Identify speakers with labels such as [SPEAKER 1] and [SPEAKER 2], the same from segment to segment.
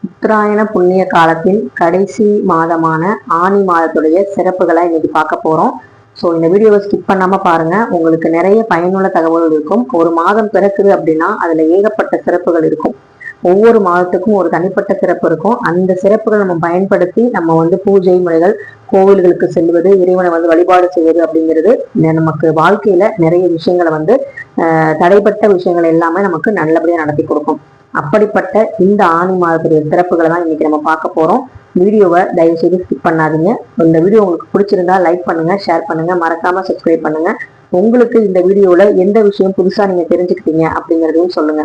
[SPEAKER 1] உத்தராயண புண்ணிய காலத்தின் கடைசி மாதமான ஆனி மாதத்துடைய சிறப்புகளை இன்னைக்கு பார்க்க போறோம். ஸோ இந்த வீடியோவை ஸ்கிப் பண்ணாம பாருங்க, உங்களுக்கு நிறைய பயனுள்ள தகவல்கள் இருக்கும். ஒரு மாதம் பிறக்குது அப்படின்னா அதுல ஏகப்பட்ட சிறப்புகள் இருக்கும். ஒவ்வொரு மாதத்துக்கும் ஒரு தனிப்பட்ட சிறப்பு இருக்கும். அந்த சிறப்புகளை நம்ம பயன்படுத்தி நம்ம பூஜை முறைகள், கோவில்களுக்கு செல்வது, இறைவனை வழிபாடு செய்வது அப்படிங்கிறது நமக்கு வாழ்க்கையில நிறைய விஷயங்களை தடைப்பட்ட விஷயங்கள் எல்லாமே நமக்கு நல்லபடியா நடத்தி கொடுக்கும். அப்படிப்பட்ட இந்த ஆனி மாதத்துடைய சிறப்புகளை தான் இன்னைக்கு நம்ம பார்க்க போறோம். வீடியோவை தயவு செய்து ஸ்கிப் பண்ணாதீங்க. இந்த வீடியோ உங்களுக்கு பிடிச்சிருந்தா லைக் பண்ணுங்க, ஷேர் பண்ணுங்க, மறக்காம சப்ஸ்கிரைப் பண்ணுங்க. உங்களுக்கு இந்த வீடியோல எந்த விஷயம் புதுசா நீங்க தெரிஞ்சுக்கிட்டீங்க அப்படிங்கிறதையும் சொல்லுங்க.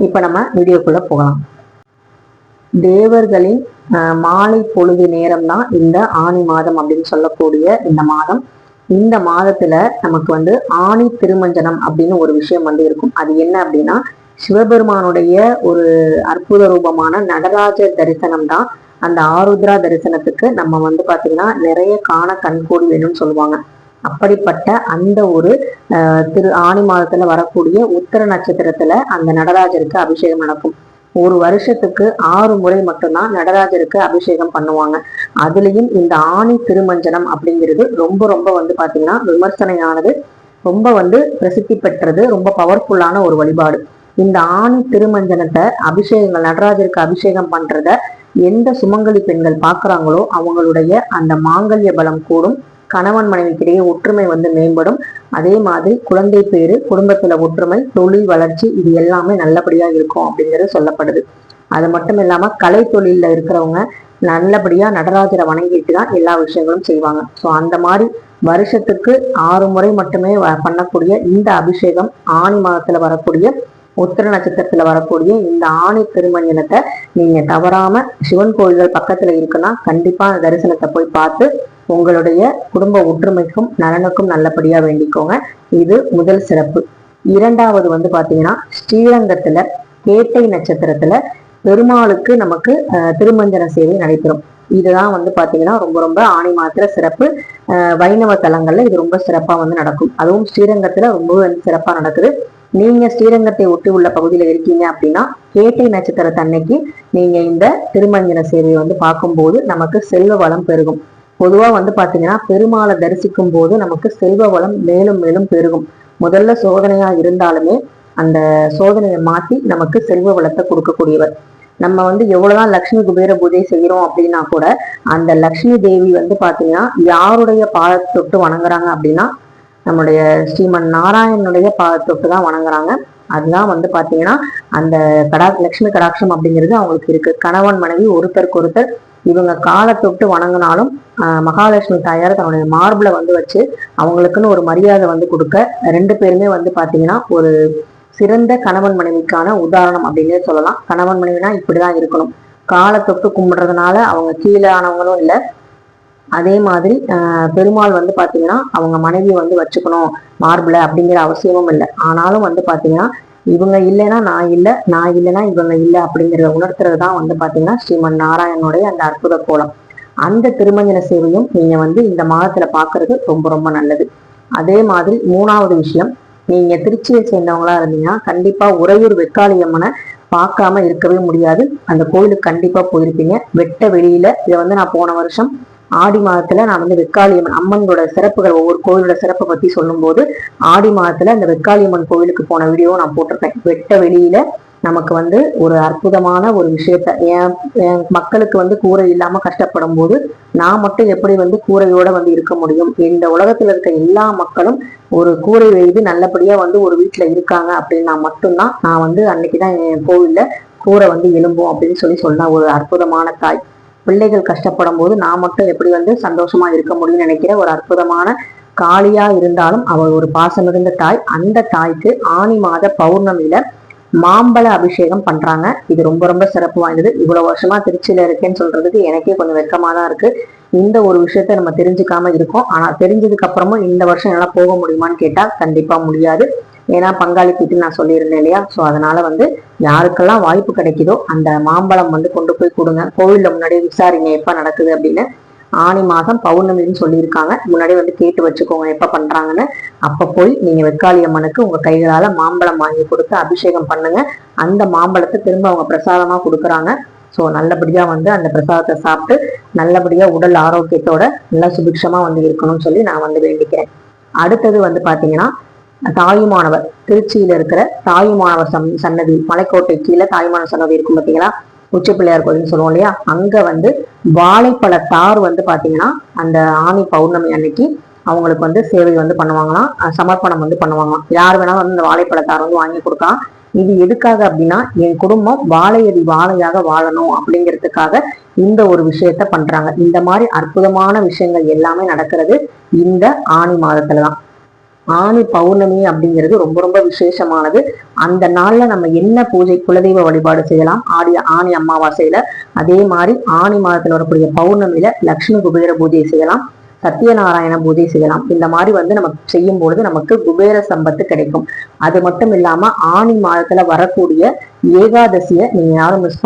[SPEAKER 1] இப்ப நம்ம வீடியோக்குள்ள போகலாம். தேவர்களின் மாலை பொழுது நேரம் தான் இந்த ஆனி மாதம் அப்படின்னு சொல்லக்கூடிய இந்த மாதம். இந்த மாதத்துல நமக்கு ஆணி திருமஞ்சனம் அப்படின்னு ஒரு விஷயம் இருக்கும். அது என்ன அப்படின்னா, சிவபெருமானுடைய ஒரு அற்புத ரூபமான நடராஜர் தரிசனம் தான். அந்த ஆருத்ரா தரிசனத்துக்கு நம்ம பாத்தீங்கன்னா நிறைய காண கண்கூடி வேணும்னு சொல்லுவாங்க. அப்படிப்பட்ட அந்த ஒரு ஆனி மாதத்துல வரக்கூடிய உத்தர நட்சத்திரத்துல அந்த நடராஜருக்கு அபிஷேகம் நடக்கும். ஒரு வருஷத்துக்கு 6 முறை மட்டும்தான் நடராஜருக்கு அபிஷேகம் பண்ணுவாங்க. அதுலயும் இந்த ஆணி திருமஞ்சனம் அப்படிங்கிறது ரொம்ப ரொம்ப பாத்தீங்கன்னா விமர்சனையானது, ரொம்ப பிரசித்தி பெற்றது, ரொம்ப பவர்ஃபுல்லான ஒரு வழிபாடு. இந்த ஆணி திருமஞ்சனத்தை அபிஷேகங்கள், நடராஜருக்கு அபிஷேகம் பண்றத எந்த சுமங்கலி பெண்கள் பாக்குறாங்களோ அவங்களுடைய அந்த மாங்கல்ய பலம் கூடும், கணவன் மனைவிக்கிடையே ஒற்றுமை மேம்படும். அதே மாதிரி குழந்தை பேரு, குடும்பத்துல ஒற்றுமை, தொழில் வளர்ச்சி, இது எல்லாமே நல்லபடியா இருக்கும் அப்படிங்கிறது சொல்லப்படுது. அது மட்டும் இல்லாம கலை தொழில இருக்கிறவங்க நல்லபடியா நடராஜரை வணங்கிட்டு தான் எல்லா விஷயங்களும் செய்வாங்க. ஸோ அந்த மாதிரி வருஷத்துக்கு 6 முறை மட்டுமே பண்ணக்கூடிய இந்த அபிஷேகம் ஆனி மாதத்துல வரக்கூடிய உத்திர நட்சத்திரத்துல வரக்கூடிய இந்த ஆணி திருமஞ்சனத்தை நீங்க தவறாம, சிவன் கோயில்கள் பக்கத்துல இருக்குன்னா கண்டிப்பா தரிசனத்தை போய் பார்த்து உங்களுடைய குடும்ப ஒற்றுமைக்கும் நலனுக்கும் நல்லபடியா வேண்டிக்கோங்க. இது முதல் சிறப்பு. இரண்டாவது பாத்தீங்கன்னா, ஸ்ரீரங்கத்துல கேட்டை நட்சத்திரத்துல பெருமாளுக்கு நமக்கு திருமஞ்சன சேவை நடைபெறும். இதுதான் பாத்தீங்கன்னா ரொம்ப ரொம்ப ஆனி மாதத்துல சிறப்பு. வைணவ தலங்கள்ல இது ரொம்ப சிறப்பா நடக்கும். அதுவும் ஸ்ரீரங்கத்துல ரொம்ப சிறப்பா நடக்குது. நீங்க ஸ்ரீரங்கத்தை ஒட்டி உள்ள பகுதியில இருக்கீங்க அப்படின்னா கேட்டை நட்சத்திரத்து அன்னைக்கு நீங்க இந்த திருமஞ்சன சேவையை பார்க்கும்போது நமக்கு செல்வ வளம் பெருகும். பொதுவா பாத்தீங்கன்னா பெருமாளை தரிசிக்கும் போது நமக்கு செல்வ வளம் மேலும் மேலும் பெருகும். முதல்ல சோதனையா இருந்தாலுமே அந்த சோதனையை மாற்றி நமக்கு செல்வ வளத்தை கொடுக்கக்கூடியவர். நம்ம எவ்வளவுதான் லட்சுமி குபேர பூஜை செய்யறோம் அப்படின்னா கூட அந்த லக்ஷ்மி தேவி பாத்தீங்கன்னா யாருடைய பாதத்தை தொட்டு வணங்குறாங்க அப்படின்னா நம்முடைய ஸ்ரீமன் நாராயணனுடைய பாதத்தொட்டு தான் வணங்குறாங்க. அதுதான் பாத்தீங்கன்னா அந்த லட்சுமி கடாட்சம் அப்படிங்கிறது அவங்களுக்கு இருக்கு. கணவன் மனைவி ஒருத்தருக்கு ஒருத்தர் இவங்க காலை தொட்டு வணங்கினாலும் மகாலட்சுமி தாயார் தன்னுடைய மார்பிள வச்சு அவங்களுக்குன்னு ஒரு மரியாதை கொடுக்க, 2 பேருமே பாத்தீங்கன்னா ஒரு சிறந்த கணவன் மனைவிக்கான உதாரணம் அப்படின்னு சொல்லலாம். கணவன் மனைவினா இப்படிதான் இருக்கணும். காலை தொட்டு கும்பிடுறதுனால அவங்க கீழே ஆனவங்களும் இல்லை. அதே மாதிரி பெருமாள் பாத்தீங்கன்னா அவங்க மனைவியை வச்சுக்கணும் மார்பிள அப்படிங்கிற அவசியமும் இல்லை. ஆனாலும் பாத்தீங்கன்னா இவங்க இல்லைன்னா நான் இல்லை, நான் இல்லைன்னா இவங்க இல்லை அப்படிங்கிறத உணர்த்துறது தான் பாத்தீங்கன்னா ஸ்ரீமன் நாராயணனுடைய அந்த அற்புத கோலம். அந்த திருமஞ்சன சேவையும் நீங்க இந்த மாதத்துல பாக்குறது ரொம்ப ரொம்ப நல்லது. அதே மாதிரி 3வது விஷயம், நீங்க திருச்சியை சேர்ந்தவங்களா இருந்தீங்கன்னா கண்டிப்பா உறையூர் வெக்காளியம்மனை பார்க்காம இருக்கவே முடியாது. அந்த கோயிலுக்கு கண்டிப்பா போயிருப்பீங்க. வெட்ட வெளியில இதை நான் போன வருஷம் ஆடி மாதத்துல நான் வெக்காளியம்மன் அம்மனோட சிறப்புகள், ஒவ்வொரு கோயிலோட சிறப்பை பத்தி சொல்லும் போது ஆடி மாதத்துல அந்த வெக்காளியம்மன் கோயிலுக்கு போன வீடியோவும் நான் போட்டிருப்பேன். வெட்ட வெளியில நமக்கு ஒரு அற்புதமான ஒரு விஷயத்த, என் மக்களுக்கு கூரை இல்லாம கஷ்டப்படும் போது நான் மட்டும் எப்படி கூரையோட இருக்க முடியும், இந்த உலகத்துல இருக்க எல்லா மக்களும் ஒரு கூரை வைத்து நல்லபடியா ஒரு வீட்டுல இருக்காங்க அப்படின்னா மட்டும்தான் நான் அன்னைக்குதான் என் கோவில்ல கூரை எழும்பும் அப்படின்னு சொன்ன ஒரு அற்புதமான தாய். பிள்ளைகள் கஷ்டப்படும் போது நான் மட்டும் எப்படி சந்தோஷமா இருக்க முடியும்னு நினைக்கிற ஒரு அற்புதமான காளியா இருந்தாலும் அவள் ஒரு பாசம் இருந்த தாய். அந்த தாய்க்கு ஆனி மாத பௌர்ணமியில மாம்பழ அபிஷேகம் பண்றாங்க. இது ரொம்ப ரொம்ப சிறப்பு வாய்ந்தது. இவ்வளவு வருஷமா திருச்சியில இருக்கேன்னு சொல்றதுக்கு எனக்கே கொஞ்சம் வெக்கமா தான் இருக்கு. இந்த ஒரு விஷயத்த நம்ம தெரிஞ்சுக்காம இருக்கோம். ஆனா தெரிஞ்சதுக்கு அப்புறமும் இந்த வருஷம் என்னால போக முடியுமான்னு கேட்டா கண்டிப்பா முடியாது. ஏன்னா பங்காளி கிட்ட நான் சொல்லியிருந்தேன் இல்லையா. ஸோ அதனால யாருக்கெல்லாம் வாய்ப்பு கிடைக்குதோ அந்த மாம்பழம் கொண்டு போய் கொடுங்க. கோவில்ல முன்னாடியே விசாரிங்க எப்ப நடக்குது அப்படின்னு. ஆனி மாதம் பௌர்ணமின்னு சொல்லியிருக்காங்க. முன்னாடி கேட்டு வச்சுக்கோங்க எப்ப பண்றாங்கன்னு. அப்ப போய் நீங்க வெக்காளி அம்மனுக்கு உங்க கைகளால மாம்பழம் வாங்கி கொடுத்து அபிஷேகம் பண்ணுங்க. அந்த மாம்பழத்தை திரும்ப அவங்க பிரசாதமா கொடுக்குறாங்க. ஸோ நல்லபடியா வந்து அந்த பிரசாதத்தை சாப்பிட்டு நல்லபடியா உடல் ஆரோக்கியத்தோட நல்லா சுபிக்ஷமா வந்து இருக்கணும்னு சொல்லி நான் வந்து வேண்டிக்கிறேன். அடுத்தது வந்து பாத்தீங்கன்னா தாயுமானவர், திருச்சியில இருக்கிற தாயுமானவர் சன்னதி, மலைக்கோட்டை கீழே தாயுமானவர் சன்னதி இருக்கும் பார்த்தீங்களா, உச்சி பிள்ளையார் கோயில்னு சொல்லுவோம் இல்லையா, அங்க வந்து வாழைப்பழ தார் வந்து பாத்தீங்கன்னா அந்த ஆனி பௌர்ணமி அன்னைக்கு அவங்களுக்கு வந்து சேவை வந்து பண்ணுவாங்களாம், சமர்ப்பணம் வந்து பண்ணுவாங்களாம். யார் வேணாலும் வந்து இந்த வாழைப்பழத்தார் வந்து வாங்கி கொடுக்கலாம். இது எதுக்காக அப்படின்னா, என் குடும்பம் வாழையடி வாழையாக வாழணும் அப்படிங்கிறதுக்காக இந்த ஒரு விஷயத்த பண்றாங்க. இந்த மாதிரி அற்புதமான விஷயங்கள் எல்லாமே நடக்கிறது இந்த ஆனி மாதத்துலதான். ஆனி பௌர்ணமி அப்படிங்கிறது ரொம்ப ரொம்ப விசேஷமானது. அந்த நாள்ல நம்ம என்ன பூஜை, குலதெய்வ வழிபாடு செய்யலாம் ஆனி அமாவாசையில. அதே மாதிரி ஆனி மாதத்துல வரக்கூடிய பௌர்ணமியில லட்சுமி குபேர பூஜை செய்யலாம், சத்யநாராயண பூஜை செய்யலாம். இந்த மாதிரி வந்து நம்ம செய்யும் பொழுது நமக்கு குபேர சம்பத்து கிடைக்கும். அது மட்டும் இல்லாம ஆனி மாதத்துல வரக்கூடிய ஏகாதசிய நீங்க யாரும் மிஸ்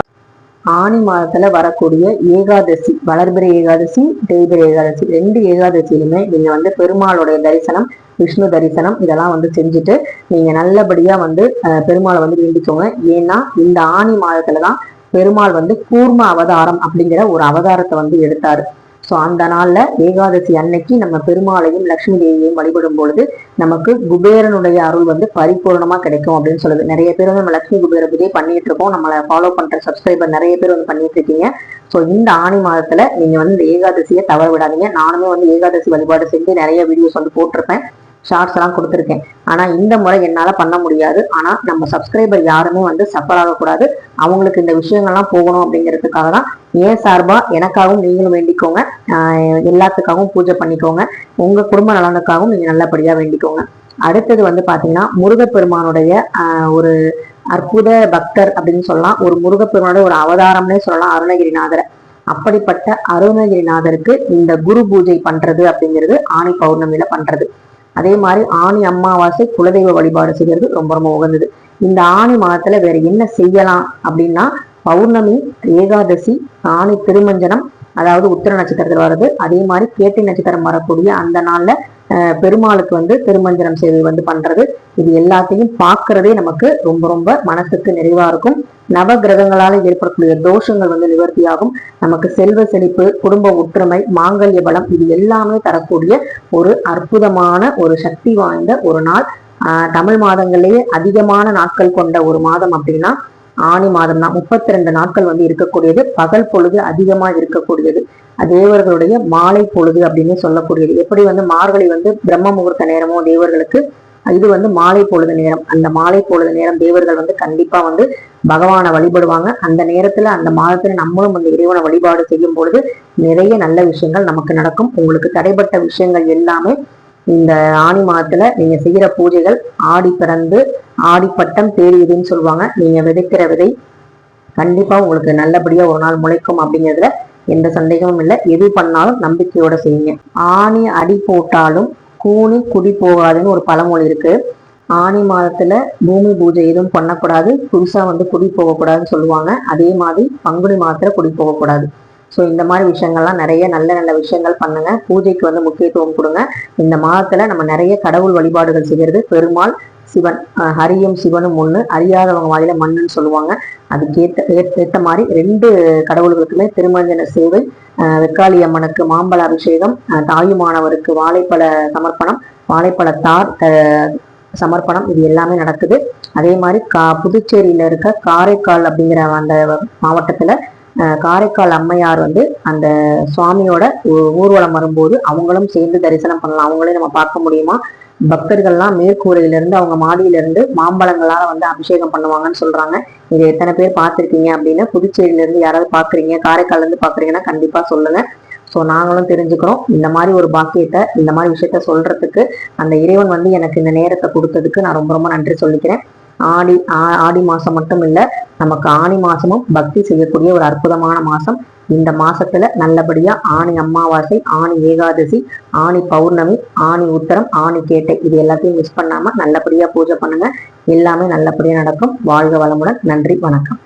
[SPEAKER 1] ஆனி மாதத்துல வரக்கூடிய ஏகாதசி, வளர்பிறை ஏகாதசி, தேய்பிறை ஏகாதசி, 2 ஏகாதசியிலுமே நீங்க வந்து பெருமாளுடைய தரிசனம், விஷ்ணு தரிசனம் இதெல்லாம் வந்து செஞ்சுட்டு நீங்க நல்லபடியா வந்து பெருமாளை வந்து வேண்டிக்கோங்க. ஏன்னா இந்த ஆனி மாதத்துலதான் பெருமாள் வந்து கூர்ம அவதாரம் அப்படிங்கிற ஒரு அவதாரத்தை வந்து எடுத்தாரு. ஸோ அந்த நாள்ல ஏகாதசி அன்னைக்கு நம்ம பெருமாளையும் லட்சுமி தேவியையும் வழிபடும் பொழுது நமக்கு குபேரனுடைய அருள் வந்து பரிபூர்ணமா கிடைக்கும் அப்படின்னு சொல்லுது. நிறைய பேர் வந்து நம்ம லட்சுமி குபேர பூஜை பண்ணிட்டு இருக்கோம், நம்மளை ஃபாலோ பண்ற சப்ஸ்கிரைபர் நிறைய பேர் வந்து பண்ணிட்டு இருக்கீங்க. ஸோ இந்த ஆனி மாதத்துல நீங்க வந்து இந்த ஏகாதசியை தவற விடாதீங்க. நானுமே வந்து ஏகாதசி வழிபாடு செஞ்சு நிறைய வீடியோஸ் வந்து போட்டிருப்பேன், ஷார்ட்ஸ் எல்லாம் கொடுத்துருக்கேன். ஆனா இந்த முறை என்னால பண்ண முடியாது. ஆனா நம்ம சப்ஸ்கிரைபர் யாருமே வந்து சஃபர் ஆகக்கூடாது, அவங்களுக்கு இந்த விஷயங்கள்லாம் போகணும் அப்படிங்கிறதுக்காக தான் ஏன் சார்பா எனக்காகவும் நீங்களும் வேண்டிக்கோங்க, எல்லாத்துக்காகவும் பூஜை பண்ணிக்கோங்க, உங்க குடும்ப நலனுக்காகவும் நீங்க நல்லபடியா வேண்டிக்கோங்க. அடுத்தது வந்து பாத்தீங்கன்னா முருகப்பெருமானுடைய ஒரு அற்புத பக்தர் அப்படின்னு சொல்லலாம், ஒரு முருகப்பெருமானுடைய ஒரு அவதாரம்னே சொல்லலாம் அருணகிரிநாதரை. அப்படிப்பட்ட அருணகிரிநாதருக்கு இந்த குரு பூஜை பண்றது அப்படிங்கிறது ஆனி பௌர்ணமியில பண்றது. அதே மாதிரி ஆனி அமாவாசை குலதெய்வ வழிபாடு செய்யறது ரொம்ப ரொம்ப உகந்தது. இந்த ஆனி மாதத்துல வேற என்ன செய்யலாம் அப்படின்னா, பௌர்ணமி, ஏகாதசி, ஆனி திருமஞ்சனம், அதாவது உத்திர நட்சத்திரத்தில் வர்றது, அதே மாதிரி கேட்டை நட்சத்திரம் வரக்கூடிய அந்த நாள்ல பெருமாளுக்கு வந்து திருமஞ்சனம் சேவை வந்து பண்றது, இது எல்லாத்தையும் பார்க்கறதே நமக்கு ரொம்ப ரொம்ப மனசுக்கு நிறைவா இருக்கும். நவ கிரகங்களால ஏற்படக்கூடிய தோஷங்கள் வந்து நிவர்த்தியாகும். நமக்கு செல்வ செழிப்பு, குடும்ப ஒற்றுமை, மாங்கல்ய பலம் இது எல்லாமே தரக்கூடிய ஒரு அற்புதமான ஒரு சக்தி வாய்ந்த ஒரு நாள். தமிழ் மாதங்களிலேயே அதிகமான நாட்கள் கொண்ட ஒரு மாதம் அப்படின்னா ஆனி மாதம் தான். 32 நாட்கள் வந்து இருக்கக்கூடியது, பகல் பொழுது அதிகமா இருக்கக்கூடியது, தேவர்களுடைய மாலை பொழுது அப்படின்னு சொல்லக்கூடியது. எப்படி வந்து மார்கழி வந்து பிரம்ம முகூர்த்த நேரமோ தேவர்களுக்கு, இது வந்து மாலை பொழுது நேரம். அந்த மாலை பொழுது நேரம் தேவர்கள் வந்து கண்டிப்பா வந்து பகவானை வழிபடுவாங்க. அந்த நேரத்துல அந்த மாதத்துல நம்மளும் வந்து இறைவனை வழிபாடு செய்யும் பொழுது நிறைய நல்ல விஷயங்கள் நமக்கு நடக்கும். உங்களுக்கு தடைப்பட்ட விஷயங்கள் எல்லாமே இந்த ஆனி மாதத்துல நீங்க செய்யற பூஜைகள், ஆடி பிறந்து ஆடிப்பட்டம் தேடியதுன்னு சொல்லுவாங்க. நீங்க விதைக்கிற விதை கண்டிப்பா உங்களுக்கு நல்லபடியா ஒரு நாள் முளைக்கும் அப்படிங்கிறதுல எந்த சந்தேகமும் இல்லை. எது பண்ணாலும் நம்பிக்கையோட செய்யுங்க. ஆணி அடி போட்டாலும் கூணி குடி போகாதுன்னு ஒரு பழமொழி இருக்கு. ஆனி மாதத்துல பூமி பூஜை எதுவும் பண்ணக்கூடாது, புதுசா வந்து குடி போகக்கூடாதுன்னு சொல்லுவாங்க. அதே மாதிரி பங்குனி மாதத்துல குடி போகக்கூடாது. ஸோ இந்த மாதிரி விஷயங்கள்லாம் நிறைய நல்ல நல்ல விஷயங்கள் பண்ணுங்க. பூஜைக்கு வந்து முக்கியத்துவம் கொடுங்க. இந்த மாதத்துல நம்ம நிறைய கடவுள் வழிபாடுகள் செய்கிறது. பெருமாள், சிவன், ஹரியும் சிவனும் ஒண்ணு, அறியாதவங்க வாயில மண்ணுன்னு சொல்லுவாங்க. அதுக்கு ஏற்ற மாதிரி 2 கடவுள்களுக்குமே திருமஞ்சன சேவை, வெக்காளி அம்மனுக்கு மாம்பழ அபிஷேகம், தாயுமானவருக்கு வாழைப்பழ சமர்ப்பணம், வாழைப்பழத்தார் சமர்ப்பணம், இது எல்லாமே நடக்குது. அதே மாதிரி புதுச்சேரியில இருக்க காரைக்கால் அப்படிங்கிற அந்த மாவட்டத்துல காரைக்கால் அம்மையார் வந்து அந்த சுவாமியோட ஊர்வலம் வரும்போது அவங்களும் சேர்ந்து தரிசனம் பண்ணலாம். அவங்களையும் நம்ம பார்க்க முடியுமா? பக்தர்கள்லாம் மேற்கூரையில இருந்து, அவங்க மாடியில இருந்து மாம்பழங்களால வந்து அபிஷேகம் பண்ணுவாங்கன்னு சொல்றாங்க. இது எத்தனை பேர் பார்த்திருக்கீங்க அப்படின்னு புதுச்சேரியில இருந்து யாராவது பாக்குறீங்க, காரைக்கால்ல இருந்து பாக்குறீங்கன்னா கண்டிப்பா சொல்லுங்க. ஸோ நாங்களும் தெரிஞ்சுக்கிறோம். இந்த மாதிரி ஒரு பாக்கியத்தை, இந்த மாதிரி விஷயத்த சொல்றதுக்கு அந்த இறைவன் வந்து எனக்கு இந்த நேரத்தை கொடுத்ததுக்கு நான் ரொம்ப ரொம்ப நன்றி சொல்லிக்கிறேன். ஆடி மாசம் மட்டும் இல்ல, நமக்கு ஆனி மாசமும் பக்தி செய்யக்கூடிய ஒரு அற்புதமான மாசம். இந்த மாசத்துல நல்லபடியா ஆனி அமாவாசை, ஆனி ஏகாதசி, ஆனி பௌர்ணமி, ஆனி உத்தரம், ஆனி கேட்டை இது எல்லாத்தையும் மிஸ் பண்ணாம நல்லபடியா பூஜை பண்ணுங்க. எல்லாமே நல்லபடியா நடக்கும். வாழ்க வளமுடன். நன்றி, வணக்கம்.